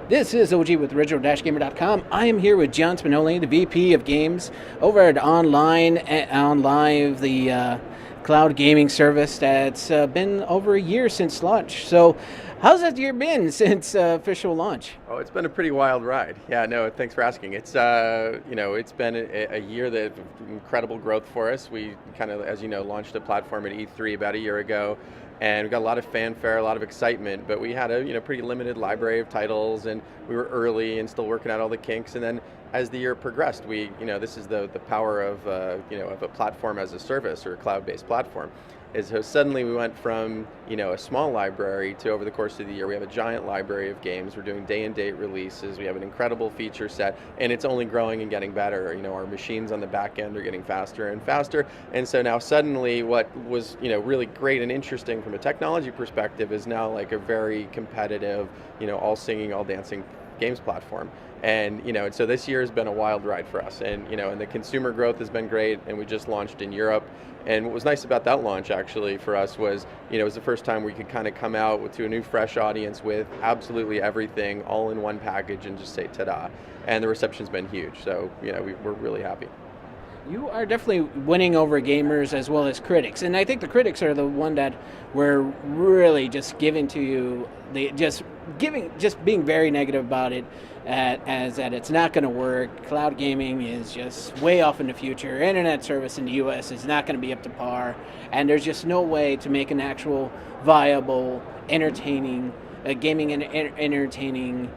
This is OG with original-gamer.com. I am here with John Spinale, the VP of Games over at OnLive, the cloud gaming service that's been over a year since launch. So how's that year been since official launch? Oh, it's been a pretty wild ride. Yeah, no, thanks for asking. It's it's been a year that incredible growth for us. We kind of, as you know, launched a platform at E3 about a year ago, and we got a lot of fanfare, a lot of excitement. But we had a pretty limited library of titles, and we were early and still working out all the kinks. And then as the year progressed, this is the power of of a platform as a service or a cloud-based platform. Is so suddenly we went from a small library to, over the course of the year, we have a giant library of games. We're doing day and date releases. We have an incredible feature set, and it's only growing and getting better. Our machines on the back end are getting faster and faster, and so now suddenly what was really great and interesting from a technology perspective is now like a very competitive, all singing, all dancing games platform. And so this year has been a wild ride for us, and and the consumer growth has been great, and we just launched in Europe. And what was nice about that launch actually for us was it was the first time we could kind of come out to a new fresh audience with absolutely everything all in one package and just say ta-da. And the reception's been huge, so we're really happy. You are definitely winning over gamers as well as critics, and I think the critics are the one that were really just giving to you, just being very negative about it, as that it's not going to work. Cloud gaming is just way off in the future. Internet service in the U.S. is not going to be up to par, and there's just no way to make an actual viable, entertaining gaming and entertaining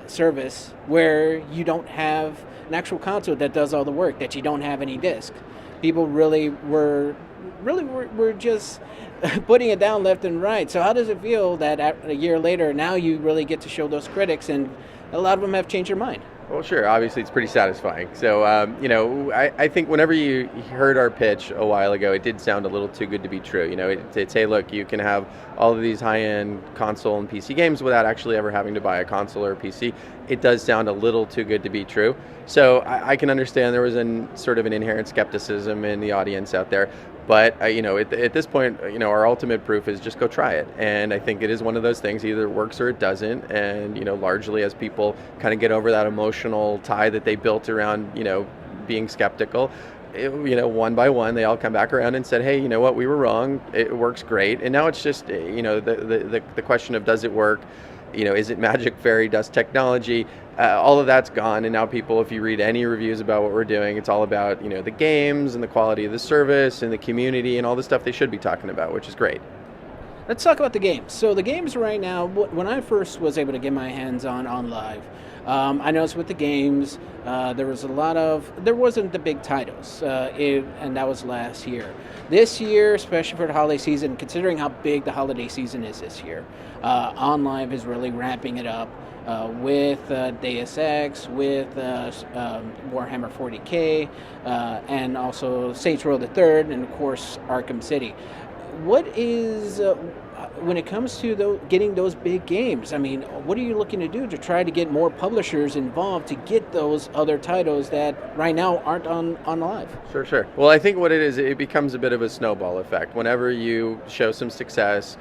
service where you don't have an actual console that does all the work, that you don't have any disc. People really were just putting it down left and right. So how does it feel that a year later now you really get to show those critics, and a lot of them have changed their mind? Well, sure. Obviously, it's pretty satisfying. So, I think whenever you heard our pitch a while ago, it did sound a little too good to be true. It's, hey, look, you can have all of these high-end console and PC games without actually ever having to buy a console or a PC. It does sound a little too good to be true. So I can understand there was sort of an inherent skepticism in the audience out there. But at this point, our ultimate proof is just go try it. And I think it is one of those things, either it works or it doesn't. And largely as people kind of get over that emotional tie that they built around being skeptical, one by one they all come back around and said, hey, you know what, we were wrong. It works great. And now it's just the question of, does it work? Is it magic fairy dust technology? All of that's gone, and now people, if you read any reviews about what we're doing, it's all about the games and the quality of the service and the community and all the stuff they should be talking about, which is great. Let's talk about the games. So the games right now, when I first was able to get my hands on OnLive, I noticed with the games, there wasn't the big titles, and that was last year. This year, especially for the holiday season, considering how big the holiday season is this year, OnLive is really ramping it up with Deus Ex, with Warhammer 40K, and also Saints Row the Third, and of course Arkham City. What is when it comes to getting those big games? I mean, what are you looking to do to try to get more publishers involved to get those other titles that right now aren't on Live? Sure. Well, I think what it is, it becomes a bit of a snowball effect. Whenever you show some success,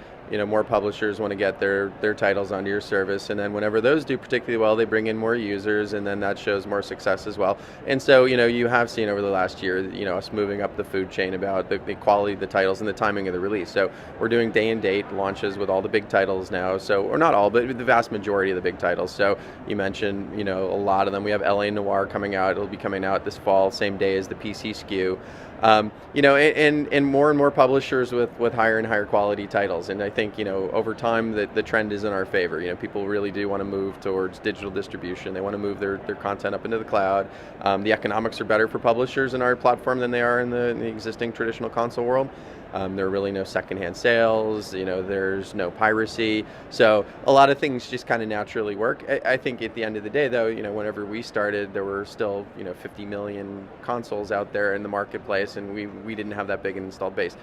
more publishers want to get their titles onto your service, and then whenever those do particularly well, they bring in more users, and then that shows more success as well. And so, you have seen over the last year, us moving up the food chain about the quality of the titles and the timing of the release. So we're doing day and date launches with all the big titles now. So, or not all, but the vast majority of the big titles. So you mentioned, a lot of them. We have LA Noire coming out. It'll be coming out this fall, same day as the PC SKU. And more publishers with higher and higher quality titles. And I think, over time the trend is in our favor. People really do want to move towards digital distribution. They want to move their content up into the cloud. The economics are better for publishers in our platform than they are in the existing traditional console world. There are really no secondhand sales, there's no piracy. So a lot of things just kind of naturally work. I think at the end of the day, though, whenever we started, there were still, 50 million consoles out there in the marketplace, and we didn't have that big an installed base.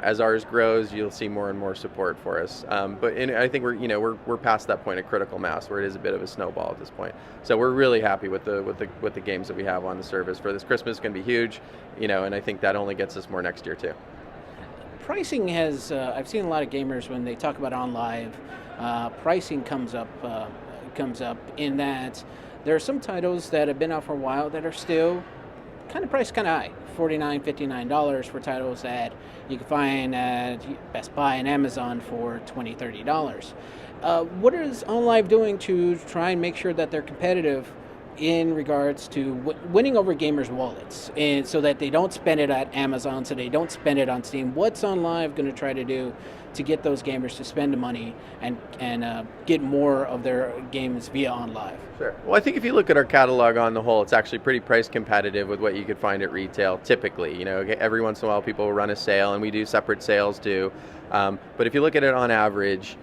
As ours grows, you'll see more and more support for us. But I think we're past that point of critical mass where it is a bit of a snowball at this point. So we're really happy with the games that we have on the service for this Christmas. It's going to be huge, and I think that only gets us more next year too. Pricing has, I've seen a lot of gamers when they talk about OnLive, pricing comes up comes up in that there are some titles that have been out for a while that are still kind of priced kind of high, $49, $59 for titles that you can find at Best Buy and Amazon for $20, $30. What is OnLive doing to try and make sure that they're competitive in regards to winning over gamers' wallets, and so that they don't spend it at Amazon, so they don't spend it on Steam? What's OnLive going to try to do to get those gamers to spend the money and get more of their games via OnLive? Sure. Well, I think if you look at our catalog on the whole, it's actually pretty price competitive with what you could find at retail typically. You know, every once in a while people will run a sale, and we do separate sales too. But if you look at it on average,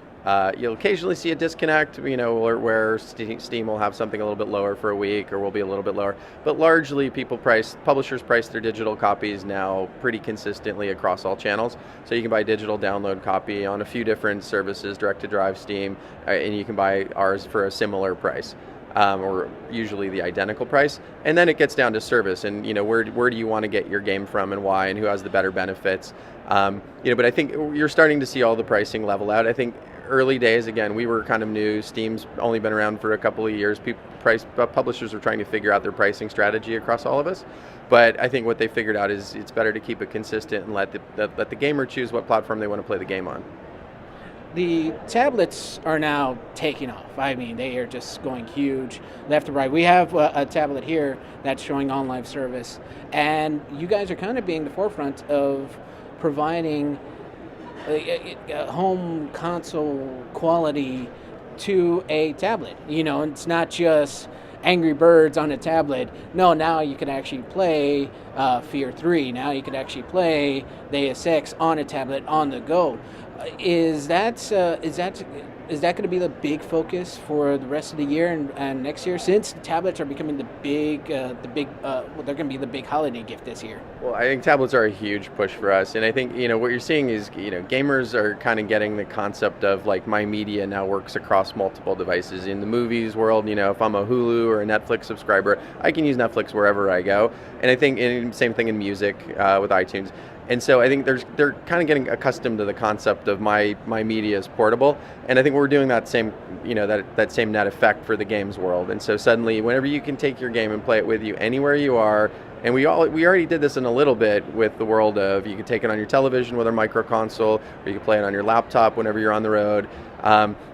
you'll occasionally see a disconnect, you know, where Steam will have something a little bit lower for a week, or will be a little bit lower. But largely, publishers price their digital copies now pretty consistently across all channels. So you can buy a digital download copy on a few different services, direct to drive, Steam, and you can buy ours for a similar price. Or usually the identical price, and then it gets down to service, and you know, where do you want to get your game from, and why, and who has the better benefits. You know, but I think you're starting to see all the pricing level out. I think early days, again, we were kind of new. Steam's only been around for a couple of years. Publishers were trying to figure out their pricing strategy across all of us. But I think what they figured out is it's better to keep it consistent and let the gamer choose what platform they want to play the game on. The tablets are now taking off. I mean, they are just going huge left to right. We have a tablet here that's showing OnLive service, and you guys are kind of being the forefront of providing a home console quality to a tablet. You know, it's not just Angry Birds on a tablet. No, now you can actually play Fear 3. Now you can actually play Deus Ex on a tablet on the go. Is that going to be the big focus for the rest of the year and next year, since tablets are becoming they're going to be the big holiday gift this year? Well, I think tablets are a huge push for us, and I think, you know, what you're seeing is, you know, gamers are kind of getting the concept of like my media now works across multiple devices. In the movies world, you know, if I'm a Hulu or a Netflix subscriber, I can use Netflix wherever I go, and I think same thing in music with iTunes. And so I think they're kind of getting accustomed to the concept of my media is portable, and I think we're doing that same, you know, that same net effect for the games world. And so suddenly, whenever you can take your game and play it with you anywhere you are, and we already did this in a little bit with the world of you can take it on your television with our micro console, or you can play it on your laptop whenever you're on the road.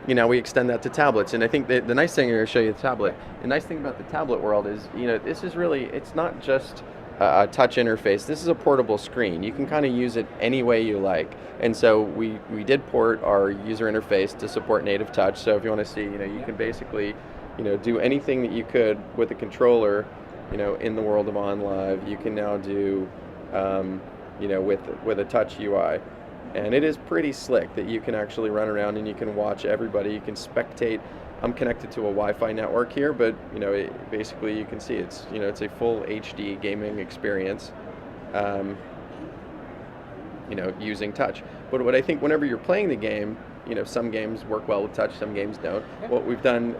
You know, we extend that to tablets, and I think the nice thing here, I'll show you the tablet. The nice thing about the tablet world is, you know, this is really, it's not just a touch interface. This is a portable screen. You can kind of use it any way you like. And so we did port our user interface to support native touch. So if you want to see, you know, you can basically, you know, do anything that you could with a controller, you know, in the world of OnLive, you can now do, you know, with a touch UI. And it is pretty slick that you can actually run around and you can watch everybody. You can spectate. I'm connected to a Wi-Fi network here, but you know, basically you can see it's, you know, it's a full HD gaming experience, you know, using touch. But what I think, whenever you're playing the game, you know, some games work well with touch, some games don't. Yeah. What we've done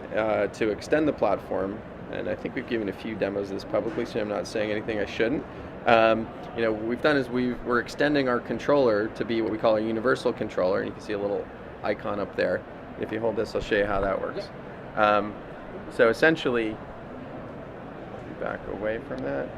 to extend the platform, and I think we've given a few demos of this publicly, so I'm not saying anything I shouldn't. You know, what we've done is we're extending our controller to be what we call a universal controller, and you can see a little icon up there. If you hold this, I'll show you how that works. So essentially, back away from that.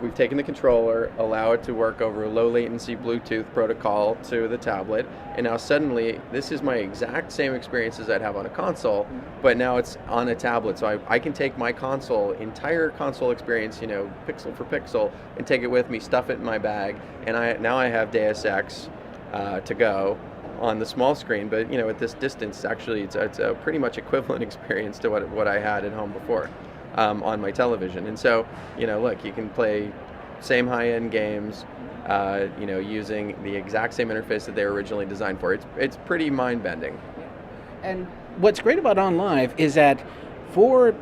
We've taken the controller, allow it to work over a low latency Bluetooth protocol to the tablet, and now suddenly this is my exact same experience as I'd have on a console, but now it's on a tablet. So I can take my entire console experience, you know, pixel for pixel, and take it with me, stuff it in my bag, and now I have Deus Ex to go on the small screen. But you know, at this distance, actually, it's a pretty much equivalent experience to what I had at home before. On my television. And so, you know, look, you can play same high-end games, you know, using the exact same interface that they were originally designed for. It's pretty mind-bending. And what's great about OnLive is that for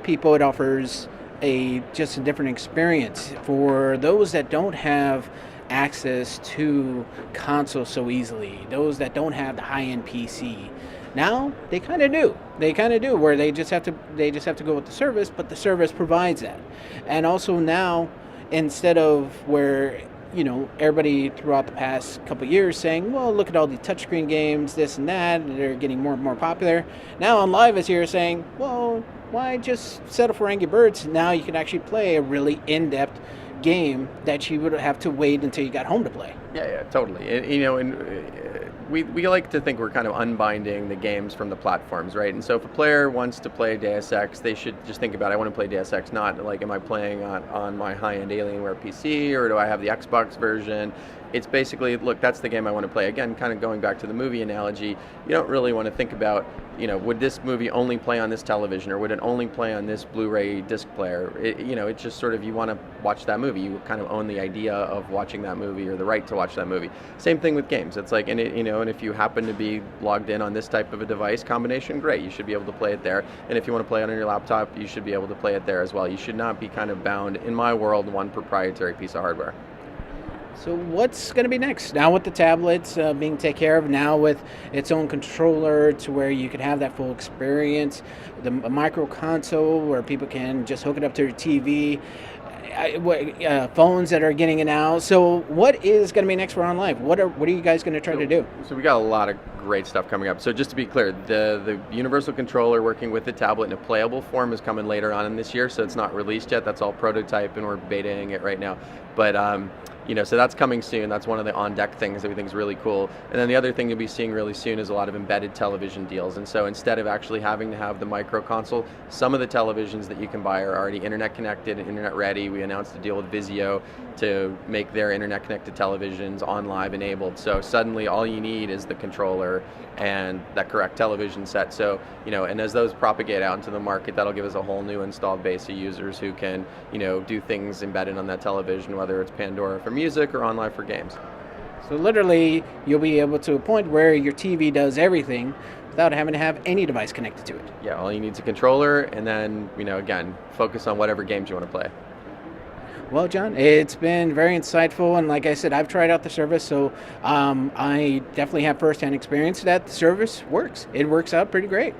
people, it offers just a different experience. For those that don't have access to consoles so easily, those that don't have the high-end PC, now they kind of do. Where they just have to go with the service, but the service provides that. And also now, instead of where everybody throughout the past couple years saying, well, look at all the touchscreen games, this and that, and they're getting more and more popular. Now OnLive is here saying, well, why just settle for Angry Birds? Now you can actually play a really in-depth game that you would have to wait until you got home to play. Yeah, totally. We like to think we're kind of unbinding the games from the platforms, right? And so if a player wants to play Deus Ex, they should just think about, I want to play Deus Ex, not like, am I playing on my high-end Alienware PC, or do I have the Xbox version? It's basically, look, that's the game I want to play. Again, kind of going back to the movie analogy, you don't really want to think about, would this movie only play on this television, or would it only play on this Blu-ray disc player? It's just sort of, you want to watch that movie. You kind of own the idea of watching that movie, or the right to watch that movie. Same thing with games. It's like, and if you happen to be logged in on this type of a device combination, great, you should be able to play it there. And if you want to play it on your laptop, you should be able to play it there as well. You should not be kind of bound, in my world, one proprietary piece of hardware. So what's going to be next? Now with the tablets being taken care of, now with its own controller to where you can have that full experience, the micro console where people can just hook it up to their TV, phones that are getting it now. So what is going to be next for OnLive? What are you guys going to try to do? So we got a lot of great stuff coming up. So just to be clear, the universal controller working with the tablet in a playable form is coming later on in this year, so it's not released yet. That's all prototype, and we're betaing it right now. But so that's coming soon. That's one of the on-deck things that we think is really cool. And then the other thing you'll be seeing really soon is a lot of embedded television deals. And so instead of actually having to have the micro console, some of the televisions that you can buy are already internet connected and internet ready. We announced a deal with Vizio to make their internet connected televisions OnLive enabled. So suddenly all you need is the controller and that correct television set. So, and as those propagate out into the market, that'll give us a whole new installed base of users who can, do things embedded on that television, whether it's Pandora for music or OnLive for games. So literally, you'll be able to a point where your TV does everything without having to have any device connected to it. Yeah, all you need is a controller, and then, again, focus on whatever games you want to play. Well, John, it's been very insightful, and like I said, I've tried out the service, so I definitely have firsthand experience that the service works. It works out pretty great.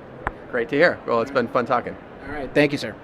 Great to hear. Well, it's been fun talking. All right, thank you, sir.